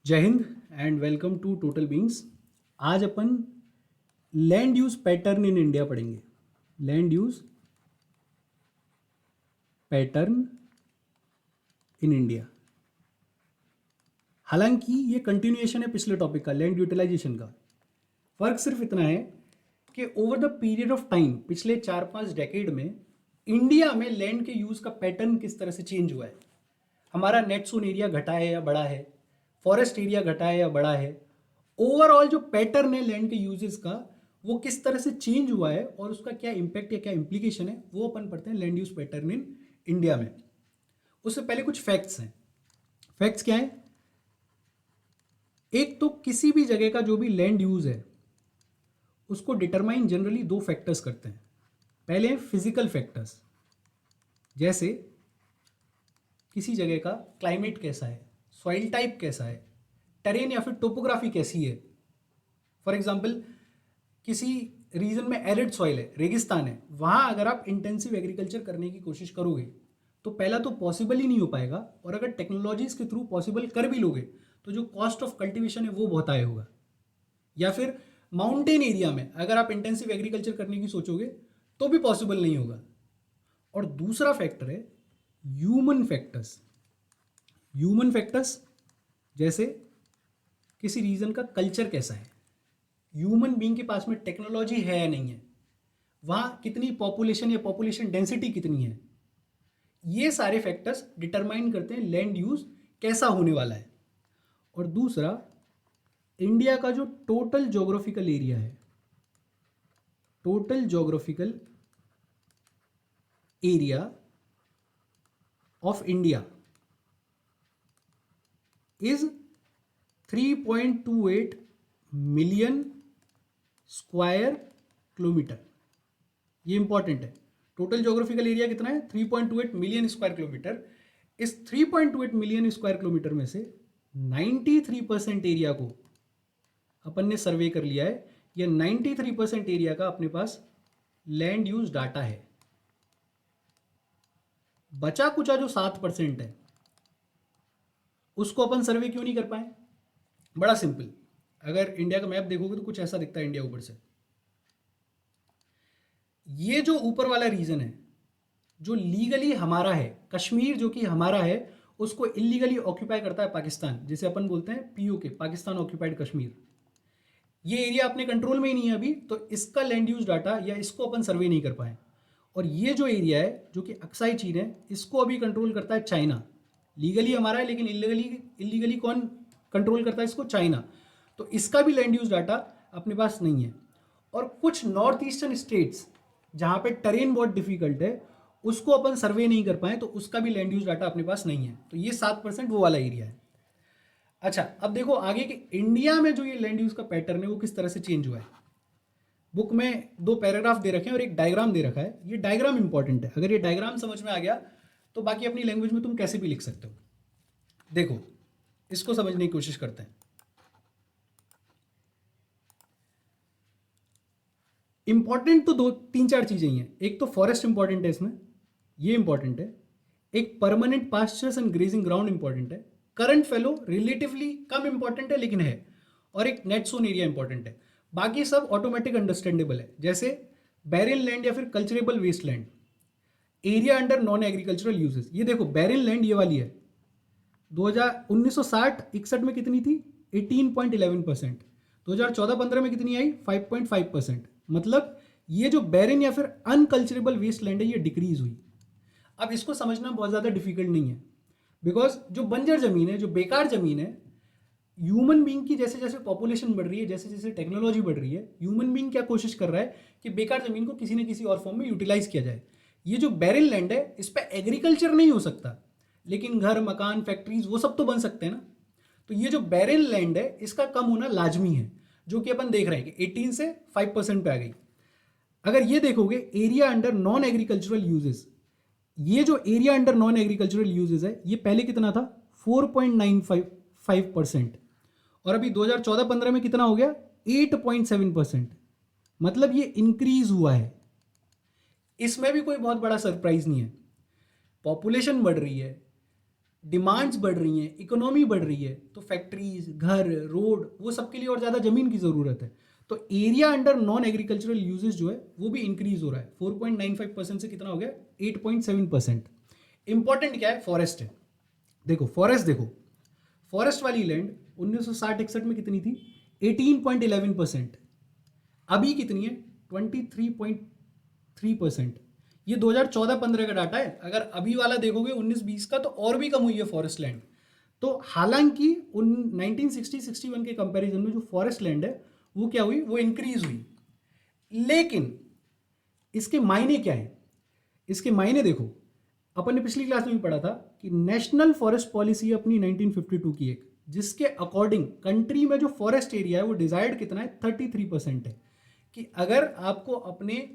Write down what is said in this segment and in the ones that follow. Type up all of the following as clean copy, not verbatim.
जय Hind and welcome to total beings. आज अपन land use pattern in India पढ़ेंगे। Land use pattern in India. हालांकि ये कंटिन्यूएशन है पिछले टॉपिक का, लैंड यूटिलाइजेशन का। फर्क सिर्फ इतना है कि over the period of time, पिछले 4-5 डेकेड में इंडिया में लैंड के यूज का पैटर्न किस तरह से चेंज हुआ है। हमारा नेट सोन एरिया घटा है या बढ़ा है, फॉरेस्ट एरिया घटा है या बढ़ा है, ओवरऑल जो पैटर्न है लैंड के यूजेस का वो किस तरह से चेंज हुआ है और उसका क्या इम्पैक्ट या क्या इंप्लीकेशन है, वो अपन पढ़ते हैं land use pattern in India में। उससे पहले कुछ फैक्ट्स हैं। फैक्ट्स क्या है? एक तो किसी भी जगह का जो भी लैंड यूज है उसको डिटरमाइन जनरली दो फैक्टर्स करते हैं। पहले फिजिकल फैक्टर्स, जैसे किसी जगह का क्लाइमेट कैसा है, सॉइल टाइप कैसा है, टेरेन या फिर टोपोग्राफी कैसी है। फॉर एग्जांपल, किसी रीजन में एरिड सॉइल है, रेगिस्तान है, वहाँ अगर आप इंटेंसिव एग्रीकल्चर करने की कोशिश करोगे तो पहला तो पॉसिबल ही नहीं हो पाएगा, और अगर टेक्नोलॉजीज के थ्रू पॉसिबल कर भी लोगे तो जो कॉस्ट ऑफ कल्टिवेशन है वो बहुत हाई होगा। या फिर माउंटेन एरिया में अगर आप इंटेंसिव एग्रीकल्चर करने की सोचोगे तो भी पॉसिबल नहीं होगा। और दूसरा फैक्टर है ह्यूमन फैक्टर्स। ह्यूमन फैक्टर्स जैसे किसी रीजन का कल्चर कैसा है, ह्यूमन बीइंग के पास में टेक्नोलॉजी है या नहीं है, वहाँ कितनी पॉपुलेशन या पॉपुलेशन डेंसिटी कितनी है, ये सारे फैक्टर्स डिटरमाइन करते हैं लैंड यूज कैसा होने वाला है। और दूसरा, इंडिया का जो टोटल ज्योग्राफिकल एरिया है, total geographical area of India is 3.28 million square kilometre. ये इंपॉर्टेंट है। टोटल ज्योग्राफिकल एरिया कितना है? 3.28 मिलियन स्क्वायर किलोमीटर। इस 3.28 मिलियन स्क्वायर किलोमीटर में से 93% एरिया को अपन ने सर्वे कर लिया है। या 93% एरिया का अपने पास लैंड यूज डाटा है। बचा कुचा जो 7% है उसको अपन सर्वे क्यों नहीं कर पाए? बड़ा सिंपल। अगर इंडिया का मैप देखोगे तो कुछ ऐसा दिखता है इंडिया ऊपर से। ये जो ऊपर वाला रीजन है जो लीगली हमारा है, कश्मीर जो कि हमारा है, उसको इलीगली ऑक्यूपाई करता है पाकिस्तान, जिसे अपन बोलते हैं पीओके, पाकिस्तान ऑक्यूपाइड कश्मीर। ये एरिया अपने कंट्रोल में ही नहीं है अभी, तो इसका लैंड यूज डाटा या इसको अपन सर्वे नहीं कर पाए। और ये जो एरिया है जो कि अक्साई चीन है, इसको अभी कंट्रोल करता है चाइना। लीगली हमारा है लेकिन इलीगली कौन कंट्रोल करता है इसको? चाइना। तो इसका भी लैंड यूज डाटा अपने पास नहीं है। और कुछ नॉर्थ ईस्टर्न स्टेट्स जहाँ पे टेरेन बहुत डिफिकल्ट है उसको अपन सर्वे नहीं कर पाए, तो उसका भी लैंड यूज डाटा अपने पास नहीं है। तो ये 7% वो वाला एरिया है। अच्छा, अब देखो आगे कि इंडिया में जो ये लैंड यूज का पैटर्न है वो किस तरह से चेंज हुआ है। बुक में 2 पैराग्राफ दे रखे हैं और एक डायग्राम दे रखा है। ये डायग्राम इंपॉर्टेंट है। अगर ये डायग्राम समझ में आ गया तो बाकी अपनी लैंग्वेज में तुम कैसे भी लिख सकते हो। देखो, इसको समझने की कोशिश करते हैं। इंपॉर्टेंट तो 2-3-4 चीजें ही हैं। एक तो फॉरेस्ट इंपॉर्टेंट है इसमें, ये इंपॉर्टेंट है। एक permanent pastures and grazing ground important है। करंट फेलो रिलेटिवली कम इंपॉर्टेंट है लेकिन है। और एक नेट सोन एरिया इंपॉर्टेंट है। बाकी सब ऑटोमेटिक अंडरस्टैंडेबल है, जैसे बैरिन लैंड या फिर culturable waste land, area under non agricultural uses. ये देखो बैरिन लैंड ये वाली है, 1960-61 में कितनी थी? 18.11%। 2014-15 में कितनी आई? 5.5%। मतलब ये जो बैरिन या फिर अनकल्चरेबल वेस्ट लैंड है ये डिक्रीज हुई। अब इसको समझना बहुत ज़्यादा डिफिकल्ट नहीं है, बिकॉज जो बंजर ज़मीन है, जो बेकार ज़मीन है, ह्यूमन बीइंग की जैसे जैसे पॉपुलेशन बढ़ रही है, जैसे जैसे टेक्नोलॉजी बढ़ रही है, ह्यूमन बीइंग क्या कोशिश कर रहा है कि बेकार ज़मीन को किसी न किसी और फॉर्म में यूटिलाइज किया जाए। ये जो बैरिन लैंड है इस पर एग्रीकल्चर नहीं हो सकता, लेकिन घर, मकान, फैक्ट्रीज वो सब तो बन सकते हैं ना। तो ये जो बैरिन लैंड है इसका कम होना लाजमी है, जो कि अपन देख रहे हैं कि 18 से 5% पे आ गई। अगर ये देखोगे area under non agricultural uses, ये जो area under non agricultural uses है ये पहले कितना था? 4.95%। और अभी 2014-15 में कितना हो गया? 8.7%। मतलब ये इंक्रीज हुआ है। इसमें भी कोई बहुत बड़ा सरप्राइज नहीं है। पॉपुलेशन बढ़ रही है, डिमांड्स बढ़ रही हैं, इकोनॉमी बढ़ रही है, तो फैक्ट्रीज, घर, रोड, वो सब के लिए और ज़्यादा ज़मीन की ज़रूरत है। तो area under non agricultural uses जो है वो भी इंक्रीज हो रहा है। 4.95% से कितना हो गया, 8.7%। इंपॉर्टेंट क्या है, फॉरेस्ट है। देखो फॉरेस्ट, देखो फॉरेस्ट वाली लैंड 1960-61 में कितनी थी, 18.11%। अभी कितनी है, 23.3%। ये 2014-15 का डाटा है। अगर अभी वाला देखोगे 19-20 का, तो और भी कम हुई है फॉरेस्ट लैंड। तो हालांकि उन 1960-61 के कंपैरिजन में जो फॉरेस्ट लैंड है वो क्या हुई, वो इंक्रीज हुई। लेकिन इसके मायने क्या है, इसके मायने देखो, अपन ने पिछली क्लास में भी पढ़ा था कि नेशनल फॉरेस्ट पॉलिसी अपनी 1952 की एक, जिसके अकॉर्डिंग कंट्री में जो फॉरेस्ट एरिया है वो डिजायर्ड कितना है, 33% है। कि अगर आपको अपने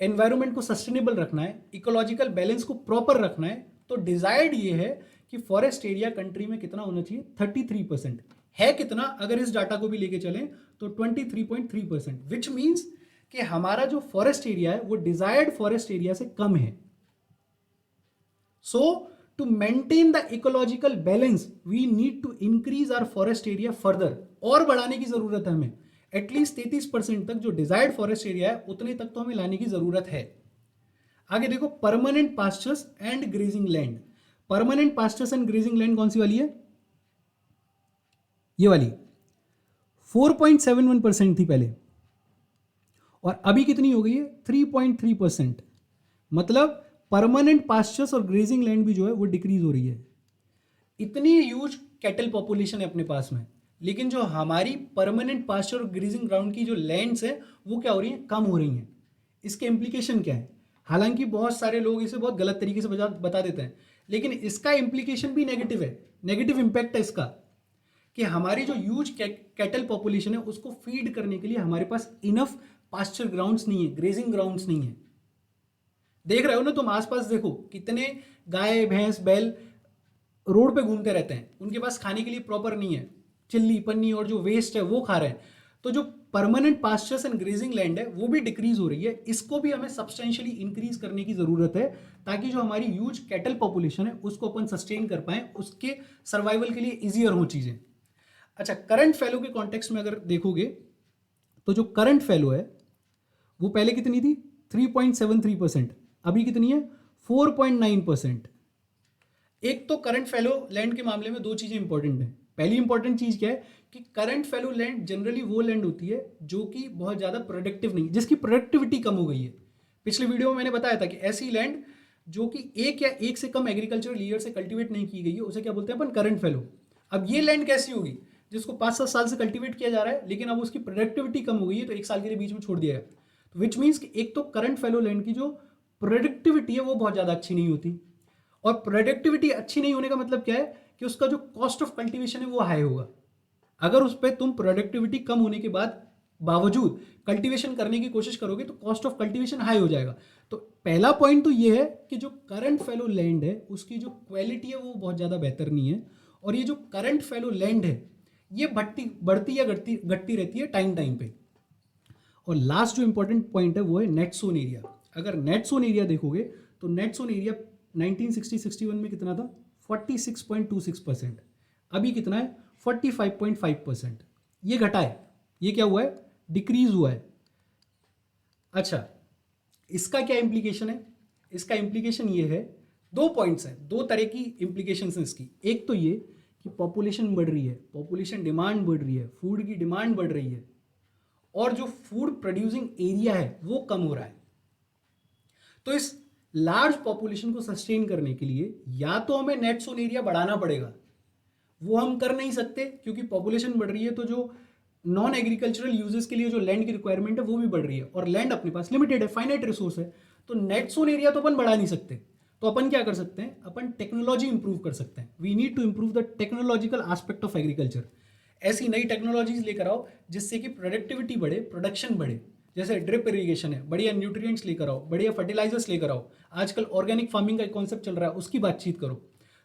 एनवायरनमेंट को सस्टेनेबल रखना है, इकोलॉजिकल बैलेंस को प्रॉपर रखना है, तो डिजायर्ड ये है कि फॉरेस्ट एरिया कंट्री में कितना होना चाहिए, 33%। है कितना, अगर इस डाटा को भी लेके चलें तो 23.3%, विच मीन्स कि हमारा जो फॉरेस्ट एरिया है वो डिजायर्ड फॉरेस्ट एरिया से कम है। So to maintain the ecological balance we need to increase our forest area further, और बढ़ाने की जरूरत है हमें। एटलीस्ट 33% तक जो डिजायर्ड फॉरेस्ट एरिया है उतने तक तो हमें लाने की जरूरत है। आगे देखो, permanent pastures and grazing land. Permanent pastures and grazing land कौन सी वाली है, ये वाली 4.71% थी पहले, और अभी कितनी हो गई है, 3.3%। मतलब परमानेंट पास्चर्स और ग्रेजिंग लैंड भी जो है वो डिक्रीज हो रही है। इतनी ह्यूज कैटल पॉपुलेशन है अपने पास में, लेकिन जो हमारी परमानेंट पास्चर और ग्रेजिंग ग्राउंड की जो लैंड्स है वो क्या हो रही हैं, कम हो रही हैं। इसके इम्प्लीकेशन क्या है, हालांकि बहुत सारे लोग इसे बहुत गलत तरीके से बता देते हैं, लेकिन इसका इम्प्लीकेशन भी नेगेटिव है, नेगेटिव इंपैक्ट है इसका, कि हमारी जो ह्यूज कैटल पॉपुलेशन है उसको फीड करने के लिए हमारे पास इनफ पास्चर ग्राउंड्स नहीं है, ग्रेजिंग ग्राउंड्स नहीं है। देख रहे हो ना तुम, आसपास देखो कितने गाय, भैंस, बैल रोड पे घूमते रहते हैं, उनके पास खाने के लिए प्रॉपर नहीं है, चिल्ली, पन्नी और जो वेस्ट है वो खा रहे हैं। तो जो permanent pastures and grazing land है वो भी डिक्रीज हो रही है। इसको भी हमें सब्सटेंशियली इंक्रीज करने की जरूरत है, ताकि जो हमारी ह्यूज कैटल पॉपुलेशन है उसको अपन सस्टेन कर पाए, उसके सर्वाइवल के लिए इजियर हो चीजें। अच्छा, करंट फैलो के कॉन्टेक्स्ट में अगर देखोगे तो जो करंट फैलो है वो पहले कितनी थी, 3.73%, अभी कितनी है, 4.9%। एक तो करंट फैलो लैंड के मामले में दो चीजें इंपॉर्टेंट हैं। पहली इंपॉर्टेंट चीज क्या है कि करंट फैलो लैंड जनरली वो लैंड होती है जो कि बहुत ज्यादा प्रोडक्टिव नहीं, जिसकी प्रोडक्टिविटी कम हो गई है। पिछले वीडियो में मैंने बताया था कि ऐसी लैंड जो कि एक या एक से कम एग्रीकल्चरल ईयर से कल्टीवेट नहीं की गई है उसे क्या बोलते हैं अपन, करंट फैलो। अब ये लैंड कैसी होगी, जिसको 5-7 साल से कल्टीवेट किया जा रहा है, लेकिन अब उसकी प्रोडक्टिविटी कम हो गई है तो 1 साल के लिए बीच में छोड़ दिया है। तो विच मीन्स कि एक तो करंट फैलो लैंड की जो प्रोडक्टिविटी है वो बहुत ज़्यादा अच्छी नहीं होती, और प्रोडक्टिविटी अच्छी नहीं होने का मतलब क्या है कि उसका जो कॉस्ट ऑफ कल्टीवेशन है वो हाई होगा। अगर उस पर तुम प्रोडक्टिविटी कम होने के बावजूद कल्टीवेशन करने की कोशिश करोगे तो कॉस्ट ऑफ कल्टीवेशन हाई हो जाएगा। तो पहला पॉइंट तो ये है कि जो करंट फैलो लैंड है उसकी जो क्वालिटी है वो बहुत ज़्यादा बेहतर नहीं है, और ये जो करंट फैलो लैंड है ये बढ़ती या घटती रहती है टाइम पे। और लास्ट जो इंपॉर्टेंट पॉइंट है वो है नेट सोन एरिया। अगर नेट सोन एरिया देखोगे तो नेट सोन एरिया 1960-61 में कितना था, 46.26%, अभी कितना है, 45.5%। ये घटा है, ये क्या हुआ है, डिक्रीज हुआ है। अच्छा, इसका क्या इंप्लीकेशन है, इसका इंप्लीकेशन ये है, दो पॉइंट्स हैं, दो तरह की इंप्लीकेशंस हैं इसकी। एक तो ये कि पॉपुलेशन बढ़ रही है, पॉपुलेशन डिमांड बढ़ रही है, फूड की डिमांड बढ़ रही है, और जो फूड प्रोड्यूसिंग एरिया है वो कम हो रहा है। तो इस लार्ज पॉपुलेशन को सस्टेन करने के लिए या तो हमें नेट सोन एरिया बढ़ाना पड़ेगा, वो हम कर नहीं सकते क्योंकि पॉपुलेशन बढ़ रही है, तो जो नॉन एग्रीकल्चरल यूजेस के लिए जो लैंड की रिक्वायरमेंट है वो भी बढ़ रही है, और लैंड अपने पास लिमिटेड है, फाइनाइट रिसोर्स है। तो नेट सोन एरिया तो अपन बढ़ा नहीं सकते, तो अपन क्या कर सकते हैं, अपन टेक्नोलॉजी इंप्रूव कर सकते हैं। We need to improve the technological aspect of agriculture. ऐसी नई टेक्नोलॉजीज लेकर आओ जिससे कि प्रोडक्टिविटी बढ़े, प्रोडक्शन बढ़े। जैसे ड्रिप इरीगेशन है, बढ़िया न्यूट्रिएंट्स लेकर आओ, बढ़िया फर्टिलाइजर्स लेकर आओ, आजकल ऑर्गेनिक फार्मिंग का एक कॉन्सेप्ट चल रहा है उसकी बातचीत करो।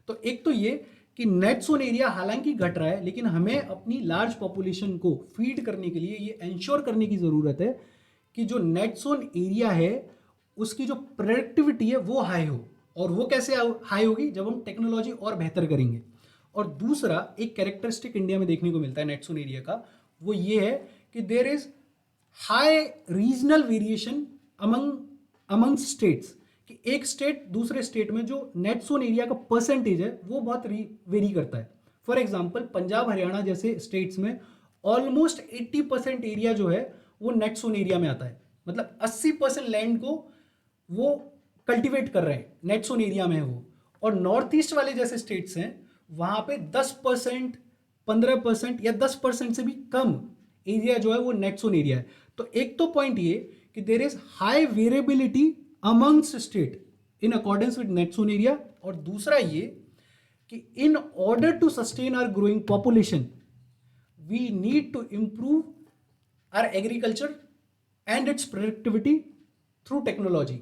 तो एक तो ये कि नेट सोन एरिया हालांकि घट रहा है, लेकिन हमें अपनी लार्ज पॉपुलेशन को फीड करने के लिए ये इंश्योर करने की ज़रूरत है कि जो नेट सोन एरिया है उसकी जो प्रोडक्टिविटी है वो हाई हो। और वो कैसे हाई होगी? जब हम टेक्नोलॉजी और बेहतर करेंगे। और दूसरा एक कैरेक्टरिस्टिक इंडिया में देखने को मिलता है नेट जोन एरिया का, वो ये है कि there is high regional variation among states, कि एक स्टेट दूसरे स्टेट में जो नेट जोन एरिया का परसेंटेज है वो बहुत वेरी करता है। फॉर एग्जांपल पंजाब हरियाणा जैसे स्टेट्स में ऑलमोस्ट 80% एरिया जो है वो नेट जोन एरिया में आता है, मतलब 80% लैंड को वो कल्टीवेट कर रहे हैं, नेट जोन एरिया में है वो। और नॉर्थ ईस्ट वाले जैसे स्टेट्स हैं वहां पे 10%, 15% या 10% से भी कम एरिया जो है वो नेट जोन एरिया है। तो एक तो पॉइंट ये कि there is high variability amongst state in accordance with net zone area, और दूसरा ये कि in order to sustain our growing population we need to improve our agriculture and its productivity through technology.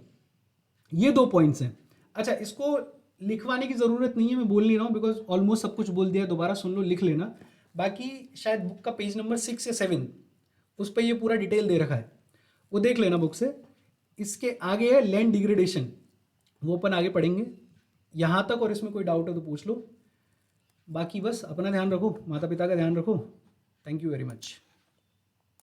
ये दो points हैं। अच्छा, इसको लिखवाने की ज़रूरत नहीं है, मैं बोल नहीं रहा हूँ बिकॉज ऑलमोस्ट सब कुछ बोल दिया, दोबारा सुन लो, लिख लेना। बाकी शायद बुक का पेज नंबर 6 या 7 उस पर ये पूरा डिटेल दे रखा है, वो देख लेना बुक से। इसके आगे है लैंड डिग्रेडेशन, वो अपन आगे पढ़ेंगे यहाँ तक, और इसमें कोई डाउट है तो पूछ लो। बाकी बस अपना ध्यान रखो, माता पिता का ध्यान रखो। Thank you very much.